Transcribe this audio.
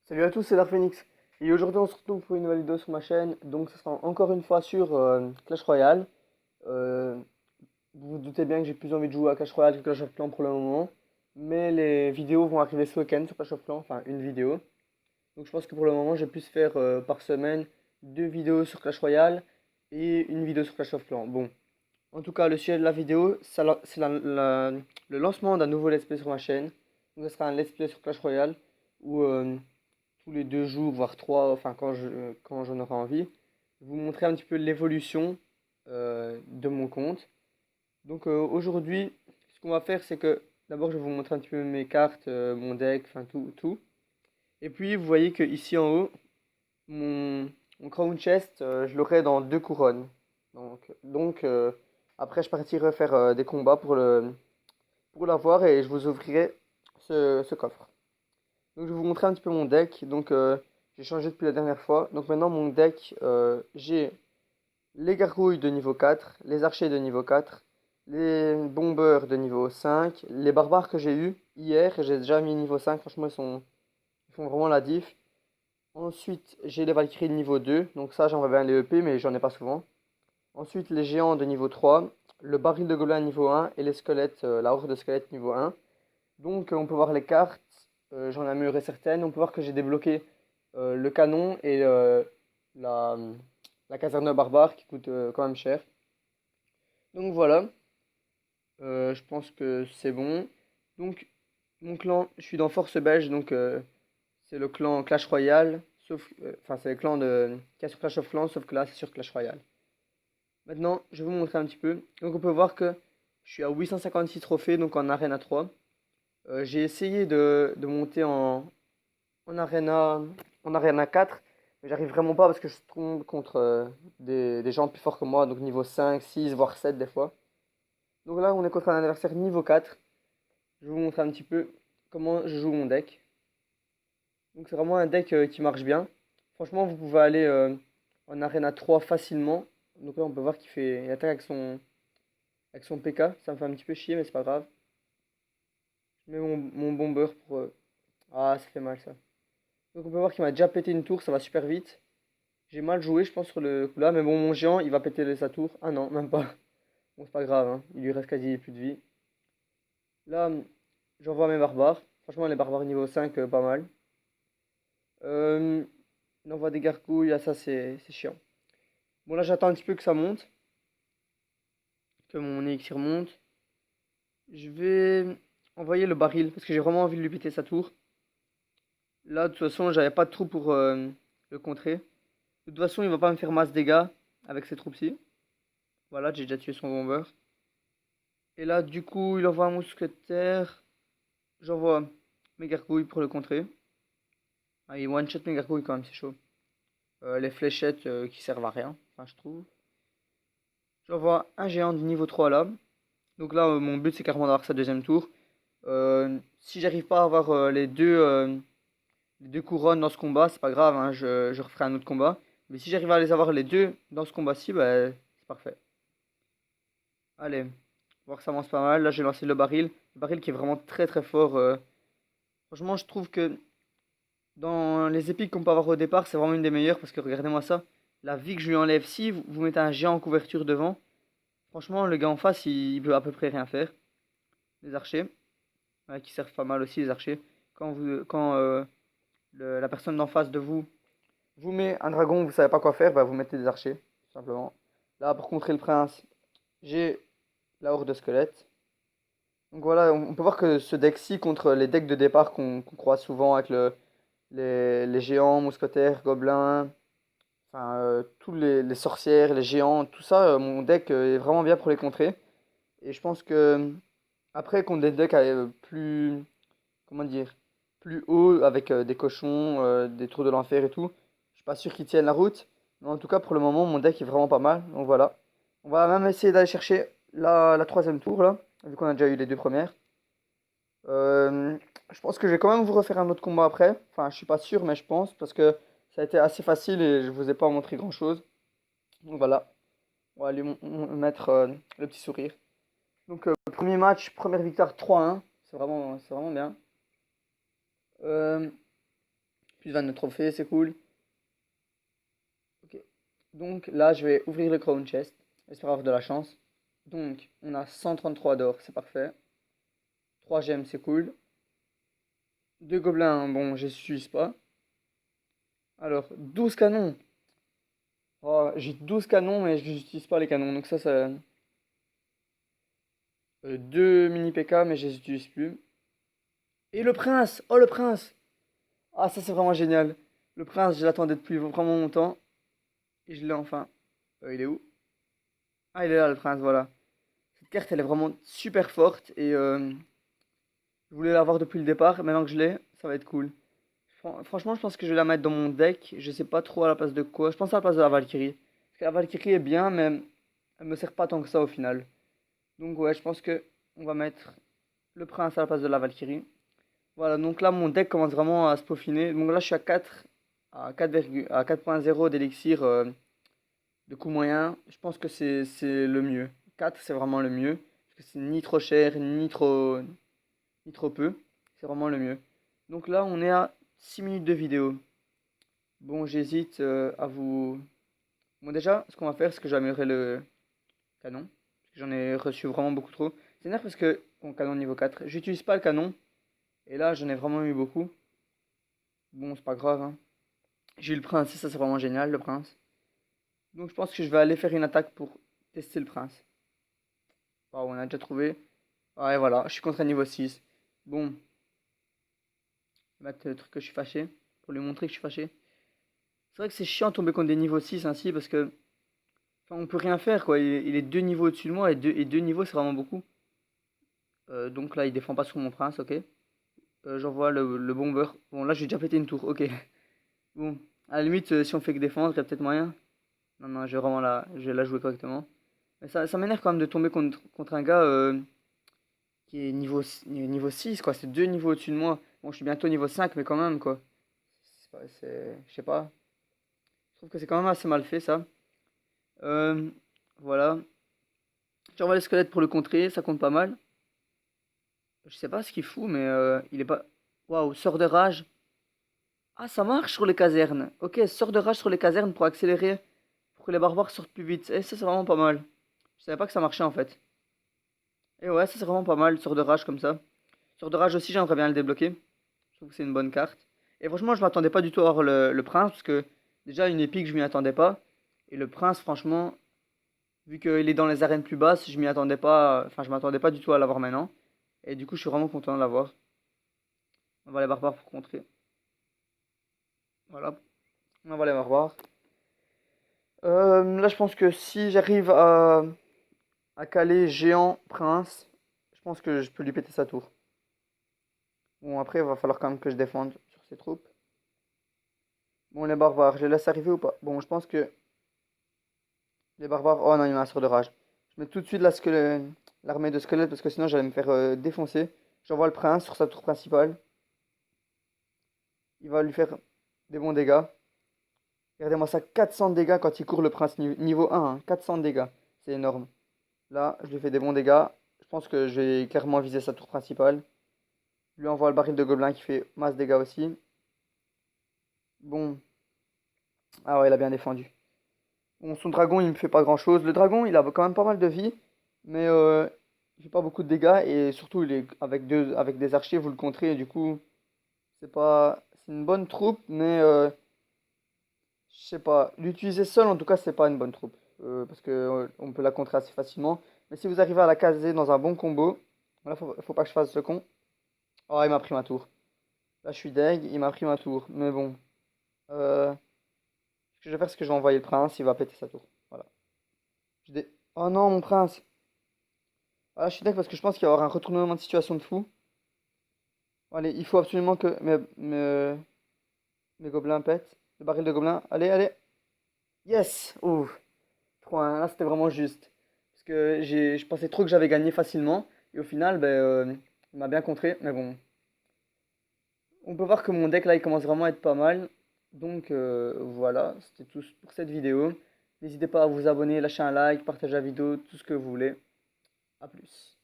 Salut à tous, c'est Darphénix. Et aujourd'hui, on se retrouve pour une nouvelle vidéo sur ma chaîne. Donc, ce sera encore une fois sur Clash Royale. Euh, vous vous doutez bien que j'ai plus envie de jouer à Clash Royale que Clash of Clans pour le moment. Mais les vidéos vont arriver ce week-end sur Clash of Clans, enfin une vidéo. Donc, je pense que pour le moment, je vais plus faire par semaine deux vidéos sur Clash Royale et une vidéo sur Clash of Clans. Bon, en tout cas, le sujet de la vidéo, c'est le lancement d'un nouveau let's play sur ma chaîne. Donc, ce sera un let's play sur Clash Royale où tous les 2 jours, voire trois, enfin quand j'en aurai envie, vous montrer un petit peu l'évolution de mon compte. Donc aujourd'hui, ce qu'on va faire, c'est que d'abord je vais vous montrer un petit peu mes cartes, mon deck, enfin tout. Et puis vous voyez que ici en haut, mon, mon crown chest, je l'aurai dans 2 couronnes. Donc après je partirai faire des combats pour l'avoir et je vous ouvrirai ce coffre. Donc je vais vous montrer un petit peu mon deck. Donc j'ai changé depuis la dernière fois. Donc maintenant mon deck, j'ai les gargouilles de niveau 4, les archers de niveau 4, les bombeurs de niveau 5, les barbares que j'ai eu hier, j'ai déjà mis niveau 5, franchement ils font vraiment la diff. Ensuite j'ai les valkyries de niveau 2, donc ça j'aimerais bien les EP mais j'en ai pas souvent. Ensuite les géants de niveau 3, le baril de gobelins niveau 1 et les squelettes, la horde de squelettes niveau 1. Donc on peut voir les cartes, j'en ai amélioré certaines. On peut voir que j'ai débloqué le canon et la, la caserne barbare qui coûte quand même cher. Donc voilà, je pense que c'est bon. Donc mon clan, je suis dans Force Belge, donc c'est le clan Clash Royale, sauf, enfin c'est le clan qui a sur Clash of Clans, sauf que là c'est sur Clash Royale. Maintenant, je vais vous montrer un petit peu. Donc on peut voir que je suis à 856 trophées, donc en Arena 3. J'ai essayé de monter en Arena, en Arena 4, mais j'arrive vraiment pas parce que je tombe contre des gens plus forts que moi, donc niveau 5, 6, voire 7 des fois. Donc là, on est contre un adversaire niveau 4. Je vais vous montrer un petit peu comment je joue mon deck. Donc c'est vraiment un deck qui marche bien. Franchement, vous pouvez aller en Arena 3 facilement. Donc là, on peut voir il attaque avec son PK. Ça me fait un petit peu chier, mais c'est pas grave. Je mets mon bomber pour... Ah, ça fait mal ça. Donc on peut voir qu'il m'a déjà pété une tour, ça va super vite. J'ai mal joué, je pense, sur le coup là. Mais bon, mon géant, il va péter sa tour. Ah non, même pas. Bon, c'est pas grave, hein. Il lui reste quasi plus de vie. Là, j'envoie mes barbares. Franchement, les barbares niveau 5, pas mal. Euh, on envoie des gargouilles. Ah, ça, c'est chiant. Bon, là, j'attends un petit peu que ça monte. Que mon élixir monte. Je vais envoyer le baril. Parce que j'ai vraiment envie de lui péter sa tour. Là, de toute façon, j'avais pas de trous pour le contrer. De toute façon, il va pas me faire masse dégâts avec ses troupes-ci. Voilà, j'ai déjà tué son bomber. Et là, du coup, il envoie un mousquetaire. J'envoie mes gargouilles pour le contrer. Ah, il one-shot mes gargouilles quand même, c'est chaud. Les fléchettes qui servent à rien, enfin, je trouve. J'envoie un géant de niveau 3 là. Donc là, mon but, c'est carrément d'avoir sa deuxième tour. Si j'arrive pas à avoir les deux couronnes dans ce combat, c'est pas grave, hein, je referai un autre combat. Mais si j'arrive à les avoir les deux dans ce combat-ci, bah, c'est parfait. Allez, voir que ça avance pas mal. Là, j'ai lancé le baril. Le baril qui est vraiment très très fort. Franchement, je trouve que dans les épiques qu'on peut avoir au départ, c'est vraiment une des meilleures parce que regardez-moi ça. La vie que je lui enlève, si vous mettez un géant en couverture devant, franchement, le gars en face, il peut à peu près rien faire. Les archers, ouais, qui servent pas mal aussi, les archers. Quand la personne d'en face de vous vous met un dragon, vous savez pas quoi faire, bah, vous mettez des archers, tout simplement. Là, pour contrer le prince, j'ai la horde de squelettes. Donc voilà, on peut voir que ce deck-ci, contre les decks de départ qu'on croise souvent avec les géants, mousquetaires, gobelins, enfin tous les sorcières, les géants, tout ça, mon deck est vraiment bien pour les contrer. Et je pense que après, contre des decks plus, comment dire, plus haut, avec des cochons, des tours de l'enfer et tout, je suis pas sûr qu'ils tiennent la route. Mais en tout cas, pour le moment, mon deck est vraiment pas mal. Donc voilà. On va même essayer d'aller chercher la troisième tour là, vu qu'on a déjà eu les deux premières. Euh, je pense que je vais quand même vous refaire un autre combat après. Enfin, je suis pas sûr, mais je pense parce que ça a été assez facile et je vous ai pas montré grand-chose. Donc voilà, on va lui mettre le petit sourire. Donc premier match, première victoire 3-1. C'est vraiment bien. Euh, Plus 29 trophées, c'est cool. Ok. Donc là, je vais ouvrir le Crown Chest. J'espère avoir de la chance. Donc, on a 133 d'or, c'est parfait. 3 gemmes, c'est cool. 2 gobelins, bon, je n'utilise pas. Alors, 12 canons. Oh, j'ai 12 canons, mais je n'utilise pas les canons. Donc ça... 2 mini PK, mais je les utilise plus. Et le prince! Oh, le prince! Ah, ça, c'est vraiment génial. Le prince, je l'attendais depuis vraiment longtemps. Et je l'ai enfin. Il est où? Ah, il est là, le prince, voilà. Cette carte, elle est vraiment super forte. Et je voulais l'avoir depuis le départ. Maintenant que je l'ai, ça va être cool. Franchement, je pense que je vais la mettre dans mon deck. Je sais pas trop à la place de quoi. Je pense à la place de la Valkyrie. Parce que la Valkyrie est bien, mais elle me sert pas tant que ça au final. Donc ouais, je pense que on va mettre le prince à la place de la Valkyrie. Voilà, donc là mon deck commence vraiment à se peaufiner. Donc là je suis à 4 à 4.0 d'élixir de coût moyen. Je pense que c'est le mieux. 4 c'est vraiment le mieux. Parce que c'est ni trop cher, ni trop peu. C'est vraiment le mieux. Donc là on est à 6 minutes de vidéo. Bon, j'hésite à vous... Bon, déjà, ce qu'on va faire, c'est que je vais améliorer le canon. Parce que j'en ai reçu vraiment beaucoup trop. C'est nerf parce que, bon, canon niveau 4, j'utilise pas le canon. Et là, j'en ai vraiment eu beaucoup. Bon, c'est pas grave, hein. J'ai eu le prince, et ça c'est vraiment génial, le prince. Donc je pense que je vais aller faire une attaque pour tester le prince. Oh, on a déjà trouvé. Ouais, voilà, je suis contre un niveau 6. Bon, je vais mettre le truc que je suis fâché. Pour lui montrer que je suis fâché. C'est vrai que c'est chiant de tomber contre des niveaux 6 ainsi parce que... Enfin, on peut rien faire quoi. Il est 2 niveaux au-dessus de moi et deux niveaux c'est vraiment beaucoup. Donc là, il défend pas sur mon prince, ok. J'envoie le bomber. Bon, là, j'ai déjà pété une tour, ok. Bon, à la limite, si on fait que défendre, il y a peut-être moyen. Non, non, je vais la jouer correctement. Mais ça m'énerve quand même de tomber contre un gars qui est niveau 6 quoi. C'est 2 niveaux au-dessus de moi. Bon, je suis bientôt niveau 5 mais quand même, quoi. Je sais pas. Je trouve que c'est quand même assez mal fait, ça. Euh, voilà. J'envoie les squelettes pour le contrer, ça compte pas mal. Je sais pas ce qu'il fout, mais il est pas... Waouh, sort de rage. Ah, ça marche sur les casernes. Ok, sort de rage sur les casernes pour accélérer, pour que les barbares sortent plus vite. Et ça, c'est vraiment pas mal. Je savais pas que ça marchait, en fait. Et ouais, ça, c'est vraiment pas mal, sort de rage comme ça. Sort de rage aussi, j'aimerais bien le débloquer. Je trouve que c'est une bonne carte. Et franchement, je m'attendais pas du tout à avoir le prince, parce que déjà, une épique, je m'y attendais pas. Et le prince, franchement, vu qu'il est dans les arènes plus basses, je m'y attendais pas. Enfin, je m'attendais pas du tout à l'avoir maintenant. Et du coup, je suis vraiment content de l'avoir. On va les barbares pour contrer. Voilà. On va les barbares. Là, je pense que si j'arrive à caler géant prince, je pense que je peux lui péter sa tour. Bon, après, il va falloir quand même que je défende sur ses troupes. Bon, les barbares, je les laisse arriver ou pas? Bon, je pense que les barbares... Oh non, il y a un sort de rage. Je mets tout de suite l'armée de squelettes parce que sinon j'allais me faire défoncer. J'envoie le prince sur sa tour principale. Il va lui faire des bons dégâts. Regardez-moi ça, 400 de dégâts quand il court le prince niveau 1. Hein, 400 de dégâts, c'est énorme. Là, je lui fais des bons dégâts. Je pense que je vais clairement viser sa tour principale. Je lui envoie le baril de gobelin qui fait masse dégâts aussi. Bon. Ah ouais, il a bien défendu. Bon, son dragon, il me fait pas grand-chose. Le dragon, il a quand même pas mal de vie. Mais il fait pas beaucoup de dégâts. Et surtout, il est avec des archers, vous le contrez. Et du coup, c'est une bonne troupe. Mais je sais pas. L'utiliser seul, en tout cas, c'est pas une bonne troupe. Parce que on peut la contrer assez facilement. Mais si vous arrivez à la caser dans un bon combo, là, faut pas que je fasse ce con. Oh, il m'a pris ma tour. Là, je suis deg, il m'a pris ma tour. Mais bon. Ce que je vais faire, c'est que je vais envoyer le prince, il va péter sa tour. Voilà. Oh non, mon prince. Ah, je suis deg parce que je pense qu'il va y avoir un retournement de situation de fou. Allez, il faut absolument que mes gobelins pètent. Le baril de gobelins. Allez, allez. Yes! Ouh. 3-1. Là, c'était vraiment juste. Parce que je pensais trop que j'avais gagné facilement. Et au final, ben, il m'a bien contré. Mais bon. On peut voir que mon deck là, il commence vraiment à être pas mal. Donc voilà, c'était tout pour cette vidéo. N'hésitez pas à vous abonner, lâcher un like, partager la vidéo, tout ce que vous voulez. A plus.